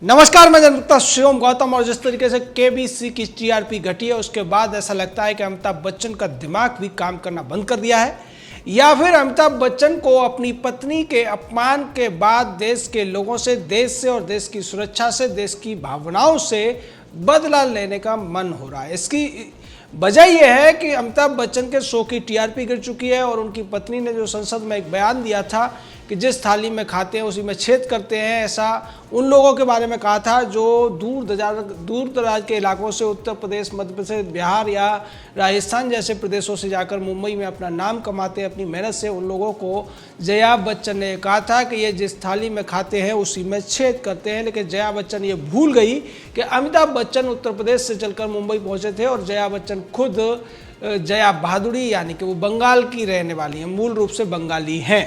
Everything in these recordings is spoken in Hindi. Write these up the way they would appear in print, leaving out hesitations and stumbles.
नमस्कार, मैं जनता शिवम गौतम। और जिस तरीके से केबीसी की टीआरपी घटी है उसके बाद ऐसा लगता है कि अमिताभ बच्चन का दिमाग भी काम करना बंद कर दिया है, या फिर अमिताभ बच्चन को अपनी पत्नी के अपमान के बाद देश के लोगों से, देश से और देश की सुरक्षा से, देश की भावनाओं से बदला लेने का मन हो रहा है। इसकी वजह यह है कि अमिताभ बच्चन के शो की टीआरपी गिर चुकी है और उनकी पत्नी ने जो संसद में एक बयान दिया था कि जिस थाली में खाते हैं उसी में छेद करते हैं, ऐसा उन लोगों के बारे में कहा था जो दूर दराज के इलाकों से, उत्तर प्रदेश, मध्य प्रदेश, बिहार या राजस्थान जैसे प्रदेशों से जाकर मुंबई में अपना नाम कमाते हैं अपनी मेहनत से। उन लोगों को जया बच्चन ने कहा था कि ये जिस थाली में खाते हैं उसी में छेद करते हैं। लेकिन जया बच्चन ये भूल गई कि अमिताभ बच्चन उत्तर प्रदेश से चलकर मुंबई पहुंचे थे और जया बच्चन खुद जया भादुड़ी यानी कि वो बंगाल की रहने वाली हैं, मूल रूप से बंगाली हैं।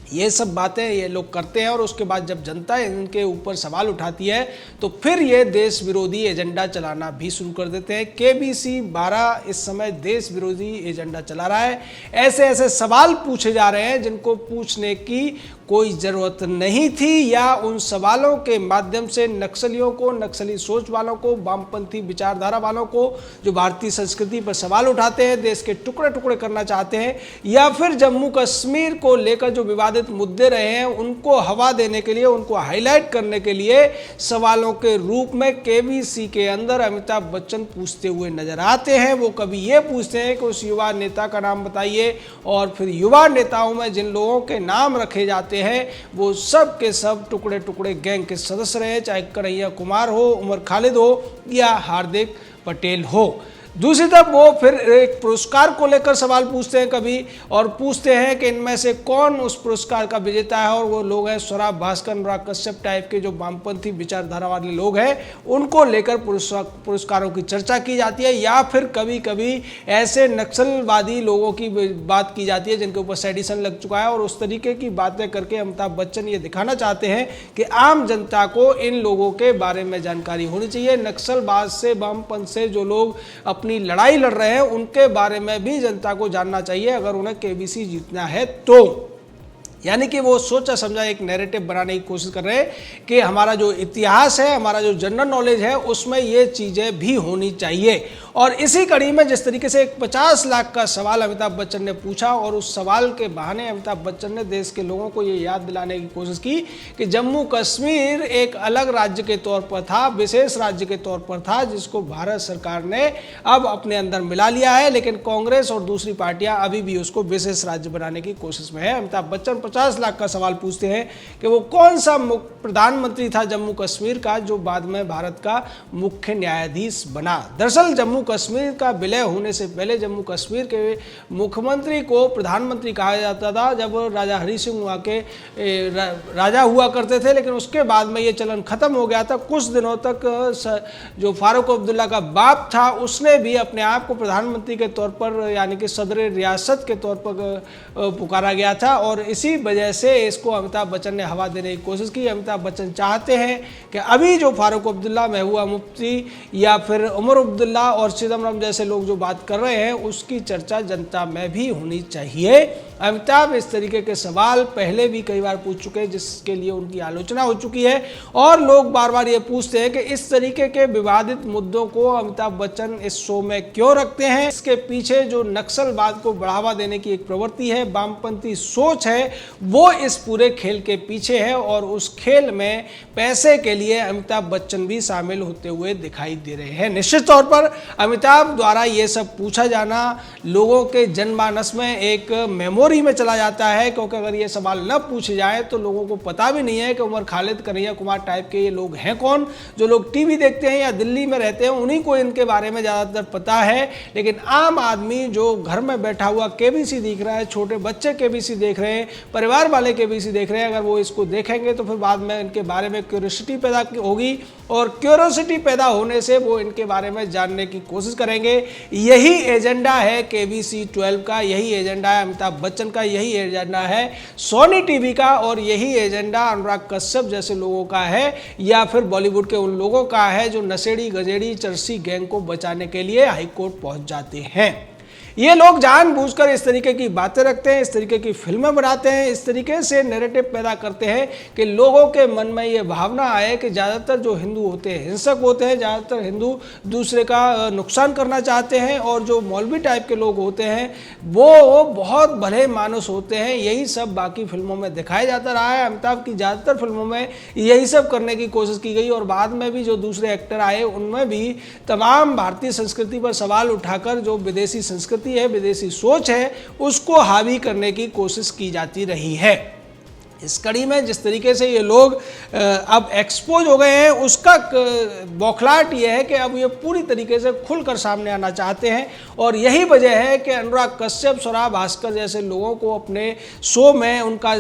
ये सब बातें ये लोग करते हैं और उसके बाद जब जनता इनके ऊपर सवाल उठाती है तो फिर ये देश विरोधी एजेंडा चलाना भी शुरू कर देते हैं। केबीसी 12 इस समय देश विरोधी एजेंडा चला रहा है। ऐसे ऐसे सवाल पूछे जा रहे हैं जिनको पूछने की कोई ज़रूरत नहीं थी, या उन सवालों के माध्यम से नक्सलियों को, नक्सली सोच वालों को, वामपंथी विचारधारा वालों को, जो भारतीय संस्कृति पर सवाल उठाते हैं, देश के टुकड़े टुकड़े करना चाहते हैं, या फिर जम्मू कश्मीर को लेकर जो विवादित मुद्दे रहे हैं उनको हवा देने के लिए, उनको हाईलाइट करने के लिए सवालों के रूप में केबीसी के अंदर अमिताभ बच्चन पूछते हुए नजर आते हैं। वो कभी ये पूछते हैं कि उस युवा नेता का नाम बताइए, और फिर युवा नेताओं में जिन लोगों के नाम रखे जाते हैं वो सब के सब टुकड़े टुकड़े गैंग के सदस्य रहे, चाहे कन्हैया कुमार हो, उमर खालिद हो या हार्दिक पटेल हो। दूसरी तरफ वो फिर एक पुरस्कार को लेकर सवाल पूछते हैं कभी, और पूछते हैं कि इनमें से कौन उस पुरस्कार का विजेता है, और वो लोग हैं स्वरा भास्कर, अनुराग कश्यप टाइप के जो वामपंथी विचारधारा वाले लोग हैं, उनको लेकर पुरस्कारों की चर्चा की जाती है। या फिर कभी कभी ऐसे नक्सलवादी लोगों की बात की जाती है जिनके ऊपर सेडिशन लग चुका है, और उस तरीके की बातें करके अमिताभ बच्चन ये दिखाना चाहते हैं कि आम जनता को इन लोगों के बारे में जानकारी होनी चाहिए। नक्सलवाद से, वामपंथ से जो लोग अपनी लड़ाई लड़ रहे हैं उनके बारे में भी जनता को जानना चाहिए अगर उन्हें केबीसी जीतना है तो। यानी कि वो सोचा समझा एक नैरेटिव बनाने की कोशिश कर रहे हैं कि हमारा जो इतिहास है, हमारा जो जनरल नॉलेज है, उसमें ये चीज़ें भी होनी चाहिए। और इसी कड़ी में जिस तरीके से एक 50 लाख का सवाल अमिताभ बच्चन ने पूछा, और उस सवाल के बहाने अमिताभ बच्चन ने देश के लोगों को ये याद दिलाने की कोशिश की कि जम्मू कश्मीर एक अलग राज्य के तौर पर था, विशेष राज्य के तौर पर था, जिसको भारत सरकार ने अब अपने अंदर मिला लिया है। लेकिन कांग्रेस और दूसरी पार्टियां अभी भी उसको विशेष राज्य बनाने की कोशिश में है। अमिताभ बच्चन 50 लाख का सवाल पूछते हैं कि वो कौन सा प्रधानमंत्री था जम्मू कश्मीर का जो बाद में भारत का मुख्य न्यायाधीश बना। दरअसल जम्मू कश्मीर का विलय होने से पहले जम्मू कश्मीर के मुख्यमंत्री को प्रधानमंत्री कहा जाता था जब राजा हरि सिंह वहाँ के राजा हुआ करते थे। लेकिन उसके बाद में ये चलन खत्म हो गया था। कुछ दिनों तक जो फारूक अब्दुल्ला का बाप था उसने भी अपने आप को प्रधानमंत्री के तौर पर, यानी कि सदर रियासत के तौर पर पुकारा गया था, और इसी वजह से इसको अमिताभ बच्चन ने हवा देने की कोशिश की। अमिताभ बच्चन चाहते हैं कि अभी जो फारूक अब्दुल्ला, महबूबा मुफ्ती या फिर उमर अब्दुल्ला और चिदम्बरम जैसे लोग जो बात कर रहे हैं उसकी चर्चा जनता में भी होनी चाहिए। अमिताभ इस तरीके के सवाल पहले भी कई बार पूछ चुके हैं जिसके लिए उनकी आलोचना हो चुकी है, और लोग बार बार ये पूछते हैं कि इस तरीके के विवादित मुद्दों को अमिताभ बच्चन इस शो में क्यों रखते हैं। इसके पीछे जो नक्सलवाद को बढ़ावा देने की एक प्रवृत्ति है, वामपंथी सोच है, वो इस पूरे खेल के पीछे है, और उस खेल में पैसे के लिए अमिताभ बच्चन भी शामिल होते हुए दिखाई दे रहे हैं। निश्चित तौर पर अमिताभ द्वारा ये सब पूछा जाना लोगों के जनमानस में एक मेमोरी में चला जाता है, क्योंकि अगर ये सवाल न पूछे जाए तो लोगों को पता भी नहीं है कि उमर खालिद, कन्हैया कुमार टाइप के ये लोग हैं कौन। जो लोग टीवी देखते हैं या दिल्ली में रहते हैं उन्हीं को इनके बारे में ज़्यादातर पता है, लेकिन आम आदमी जो घर में बैठा हुआ केबीसी देख रहा है, छोटे बच्चे केबीसी देख रहे हैं, परिवार वाले केबीसी देख रहे हैं, अगर वो इसको देखेंगे तो फिर बाद में इनके बारे में क्यूरियोसिटी पैदा होगी, और क्यूरियोसिटी पैदा होने से वो इनके बारे में जानने की कोशिश करेंगे। यही एजेंडा है केबीसी 12 का, यही एजेंडा है अमिताभ बच्चन का, यही एजेंडा है सोनी टीवी का, और यही एजेंडा अनुराग कश्यप जैसे लोगों का है, या फिर बॉलीवुड के उन लोगों का है जो नशेड़ी गजेड़ी चरसी गैंग को बचाने के लिए हाईकोर्ट पहुंच जाते हैं। ये लोग जानबूझकर इस तरीके की बातें रखते हैं, इस तरीके की फिल्में बनाते हैं, इस तरीके से नैरेटिव पैदा करते हैं कि लोगों के मन में ये भावना आए कि ज़्यादातर जो हिंदू होते हैं हिंसक होते हैं, ज़्यादातर हिंदू दूसरे का नुकसान करना चाहते हैं, और जो मौलवी टाइप के लोग होते हैं वो बहुत भले मानुस होते हैं। यही सब बाकी फिल्मों में दिखाया जाता रहा है। अमिताभ की ज़्यादातर फिल्मों में यही सब करने की कोशिश की गई, और बाद में भी जो दूसरे एक्टर आए उनमें भी तमाम भारतीय संस्कृति पर सवाल उठाकर जो विदेशी संस्कृति है, विदेशी सोच है, उसको हावी करने की कोशिश की जाती रही है। इस कड़ी में जिस तरीके से ये लोग अब एक्सपोज हो गए हैं, उसका बौखलाहट ये है कि अब ये पूरी तरीके से खुलकर सामने आना चाहते हैं, और यही वजह है कि अनुराग कश्यप, स्वरा भास्कर जैसे लोगों को अपने शो में उनका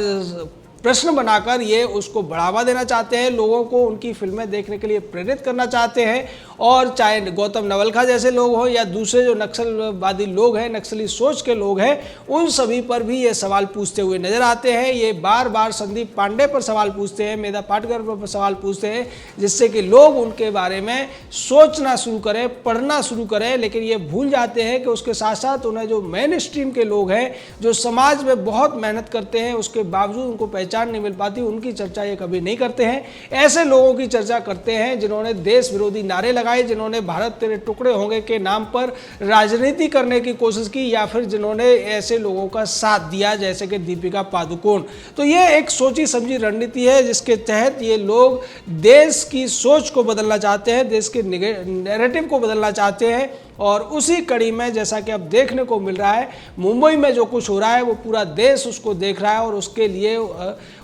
प्रश्न बनाकर ये उसको बढ़ावा देना चाहते हैं, लोगों को उनकी फिल्में देखने के लिए प्रेरित करना चाहते हैं। और चाहे गौतम नवलखा जैसे लोग हों या दूसरे जो नक्सलवादी लोग हैं, नक्सली सोच के लोग हैं, उन सभी पर भी ये सवाल पूछते हुए नजर आते हैं। ये बार बार संदीप पांडे पर सवाल पूछते हैं, मेधा पाटकर पर सवाल पूछते हैं, जिससे कि लोग उनके बारे में सोचना शुरू करें, पढ़ना शुरू करें। लेकिन ये भूल जाते हैं कि उसके साथ साथ उन्हें जो मेन स्ट्रीम के लोग हैं, जो समाज में बहुत मेहनत करते हैं, उसके बावजूद उनको पहचान नहीं मिल पाती, उनकी चर्चा ये कभी नहीं करते हैं। ऐसे लोगों की चर्चा करते हैं जिन्होंने देश विरोधी नारे लगाए, जिन्होंने भारत तेरे टुकड़े होंगे के नाम पर राजनीति करने की कोशिश की, या फिर जिन्होंने ऐसे लोगों का साथ दिया जैसे कि दीपिका पादुकोण। तो ये एक सोची समझी रणनीति है जिसके तहत ये लोग देश की सोच को बदलना चाहते हैं, देश के नैरेटिव को बदलना चाहते हैं। और उसी कड़ी में जैसा कि अब देखने को मिल रहा है, मुंबई में जो कुछ हो रहा है वो पूरा देश उसको देख रहा है, और उसके लिए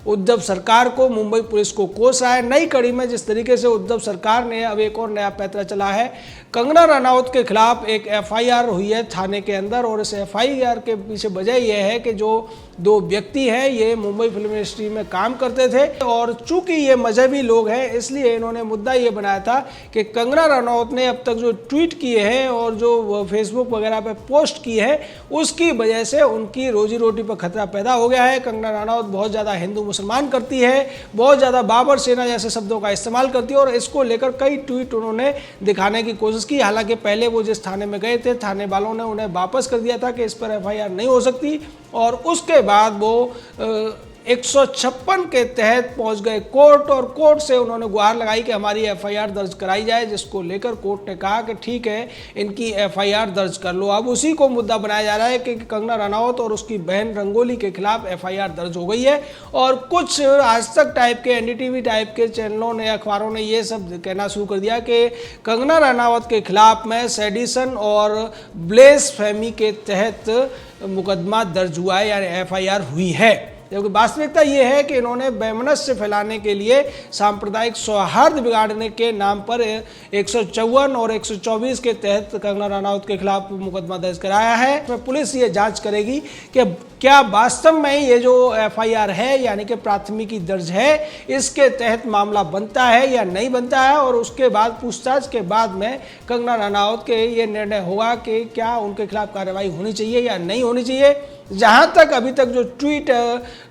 उद्धव सरकार को, मुंबई पुलिस को कोस रहा है। नई कड़ी में जिस तरीके से उद्धव सरकार ने अब एक और नया पैंतरा चला है, कंगना रनौत के खिलाफ एक एफआईआर हुई है थाने के अंदर, और इस एफआईआर के पीछे वजह यह है कि जो दो व्यक्ति हैं ये मुंबई फिल्म इंडस्ट्री में काम करते थे, और चूंकि ये मजहबी लोग हैं इसलिए इन्होंने मुद्दा ये बनाया था कि कंगना रनौत ने अब तक जो ट्वीट किए हैं और जो फेसबुक वगैरह पे पोस्ट की है, उसकी वजह से उनकी रोजी रोटी पर खतरा पैदा हो गया है। कंगना रनौत बहुत ज़्यादा हिंदू मुसलमान करती है, बहुत ज़्यादा बाबर सेना जैसे शब्दों का इस्तेमाल करती है, और इसको लेकर कई ट्वीट उन्होंने दिखाने की कोशिश की। हालांकि पहले वो जिस थाने में गए थे, थाने वालों ने उन्हें वापस कर दिया था कि इस पर एफआईआर नहीं हो सकती, और उसके बाद वो 156 के तहत पहुंच गए कोर्ट, और कोर्ट से उन्होंने गुहार लगाई कि हमारी एफआईआर दर्ज कराई जाए, जिसको लेकर कोर्ट ने कहा कि ठीक है, इनकी एफआईआर दर्ज कर लो। अब उसी को मुद्दा बनाया जा रहा है कि कंगना रनौत और उसकी बहन रंगोली के खिलाफ एफआईआर दर्ज हो गई है, और कुछ आज तक टाइप के, एनडीटीवी टाइप के चैनलों ने, अखबारों ने ये सब कहना शुरू कर दिया कि कंगना रनौत के खिलाफ में सेडिशन और ब्लेसफेमी के तहत मुकदमा दर्ज हुआ है, यानी एफआईआर हुई है। जबकि वास्तविकता ये है कि इन्होंने वैमनस्य फैलाने के लिए सांप्रदायिक सौहार्द बिगाड़ने के नाम पर 154 और 124 के तहत कंगना रनौत के खिलाफ मुकदमा दर्ज कराया है। तो पुलिस ये जांच करेगी कि क्या वास्तव में ये जो एफआईआर है, यानी कि प्राथमिकी दर्ज है, इसके तहत मामला बनता है या नहीं बनता है, और उसके बाद पूछताछ के बाद में कंगना रनौत के ये निर्णय होगा कि क्या उनके खिलाफ कार्रवाई होनी चाहिए या नहीं होनी चाहिए। जहां तक अभी तक जो ट्वीट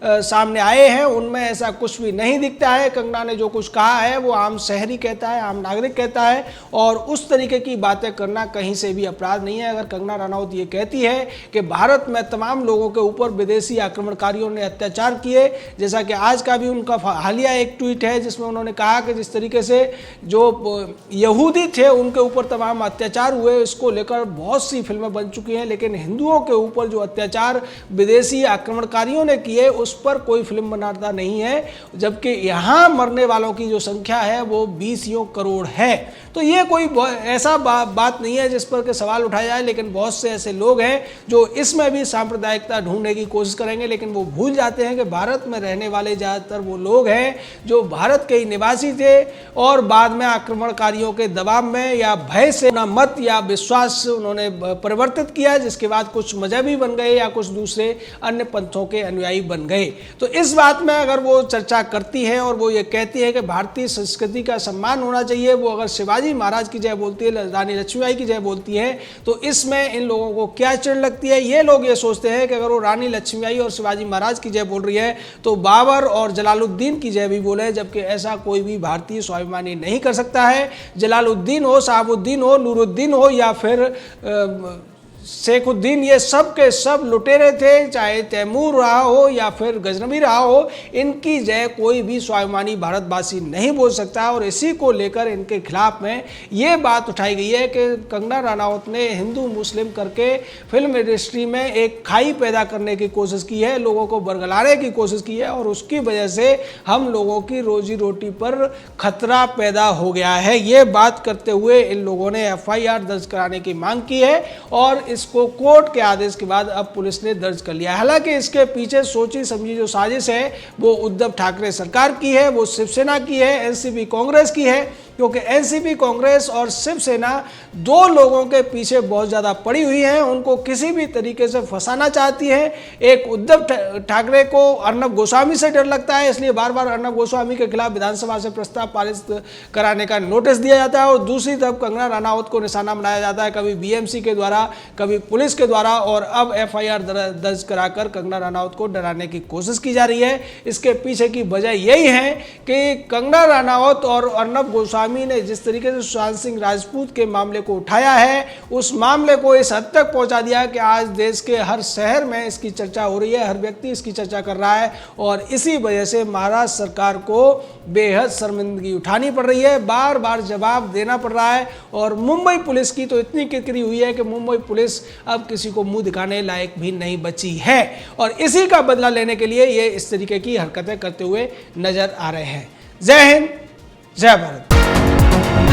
सामने आए हैं उनमें ऐसा कुछ भी नहीं दिखता है। कंगना ने जो कुछ कहा है वो आम शहरी कहता है, आम नागरिक कहता है, और उस तरीके की बातें करना कहीं से भी अपराध नहीं है। अगर कंगना रनौत ये कहती है कि भारत में तमाम लोगों के ऊपर विदेशी आक्रमणकारियों ने अत्याचार किए, जैसा कि आज का भी उनका हालिया एक ट्वीट है जिसमें उन्होंने कहा कि जिस तरीके से जो यहूदी थे उनके ऊपर तमाम अत्याचार हुए, इसको लेकर बहुत सी फिल्में बन चुकी हैं, लेकिन हिंदुओं के ऊपर जो अत्याचार विदेशी आक्रमणकारियों ने किए उस पर कोई फिल्म बनाता नहीं है, जबकि यहाँ मरने वालों की जो संख्या है वो 20 करोड़ है। तो ये कोई ऐसा बात नहीं है जिस पर के सवाल उठाया जाए, लेकिन बहुत से ऐसे लोग हैं जो इसमें भी सांप्रदायिकता ढूंढने की कोशिश करेंगे, लेकिन वो भूल जाते हैं कि भारत में रहने वाले ज़्यादातर वो लोग हैं जो भारत के ही निवासी थे और बाद में आक्रमणकारियों के दबाव में या भय से अपना मत या विश्वास उन्होंने परिवर्तित किया, जिसके बाद कुछ मजहबी बन गए या कुछ दूसरे अन्य पंथों के अनुयायी बन गए। तो इस बात में अगर वो चर्चा करती है और वो ये कहती है कि भारतीय संस्कृति का सम्मान होना चाहिए, वो अगर शिवाजी महाराज की जय बोलती है, रानी लक्ष्मीबाई की जय बोलती है, तो इसमें इन लोगों को क्या चिढ़ लगती है। ये लोग ये सोचते हैं कि अगर वो रानी लक्ष्मीबाई और शिवाजी महाराज की जय बोल रही है तो बाबर और जलालुद्दीन की जय भी बोले, जबकि ऐसा कोई भी भारतीय स्वाभिमानी नहीं कर सकता है। जलालुद्दीन हो, शहाबुद्दीन हो, नूरुद्दीन हो या फिर शेखुद्दीन ये सब के सब लुटेरे थे, चाहे तैमूर रहा हो या फिर गजनवी रहा हो, इनकी जय कोई भी स्वाभिमानी भारतवासी नहीं बोल सकता। और इसी को लेकर इनके खिलाफ में ये बात उठाई गई है कि कंगना रनावत ने हिंदू मुस्लिम करके फिल्म इंडस्ट्री में एक खाई पैदा करने की कोशिश की है, लोगों को बरगलाने की कोशिश की है और उसकी वजह से हम लोगों की रोजी रोटी पर खतरा पैदा हो गया है। ये बात करते हुए इन लोगों ने एफआईआर दर्ज कराने की मांग की है और इसको कोर्ट के आदेश के बाद अब पुलिस ने दर्ज कर लिया है। हालांकि इसके पीछे सोची समझी जो साजिश है वो उद्धव ठाकरे सरकार की है, वो शिवसेना की है, एनसीपी कांग्रेस की है, क्योंकि एनसीपी कांग्रेस और शिवसेना दो लोगों के पीछे बहुत ज़्यादा पड़ी हुई हैं, उनको किसी भी तरीके से फंसाना चाहती है। एक उद्धव ठाकरे को अर्नब गोस्वामी से डर लगता है, इसलिए बार बार अर्नब गोस्वामी के खिलाफ विधानसभा से प्रस्ताव पारित कराने का नोटिस दिया जाता है और दूसरी तरफ कंगना रनावत को निशाना बनाया जाता है, कभी बीएमसी के द्वारा, कभी पुलिस के द्वारा, और अब एफआईआर दर्ज कराकर कंगना रनावत को डराने की कोशिश की जा रही है। इसके पीछे की वजह यही है कि कंगना रनावत और अर्नब गोस्वामी ने जिस तरीके से सुशांत सिंह राजपूत के मामले को उठाया है, उस मामले को इस हद तक पहुंचा दिया कि आज देश के हर शहर में इसकी चर्चा हो रही है, हर व्यक्ति इसकी चर्चा कर रहा है और इसी वजह से महाराष्ट्र सरकार को बेहद शर्मिंदगी उठानी पड़ रही है, बार बार जवाब देना पड़ रहा है। और मुंबई पुलिस की तो इतनी किरकिरी हुई है कि मुंबई पुलिस अब किसी को मुंह दिखाने लायक भी नहीं बची है और इसी का बदला लेने के लिए ये इस तरीके की हरकतें करते हुए नजर आ रहे हैं। जय हिंद, जय भारत।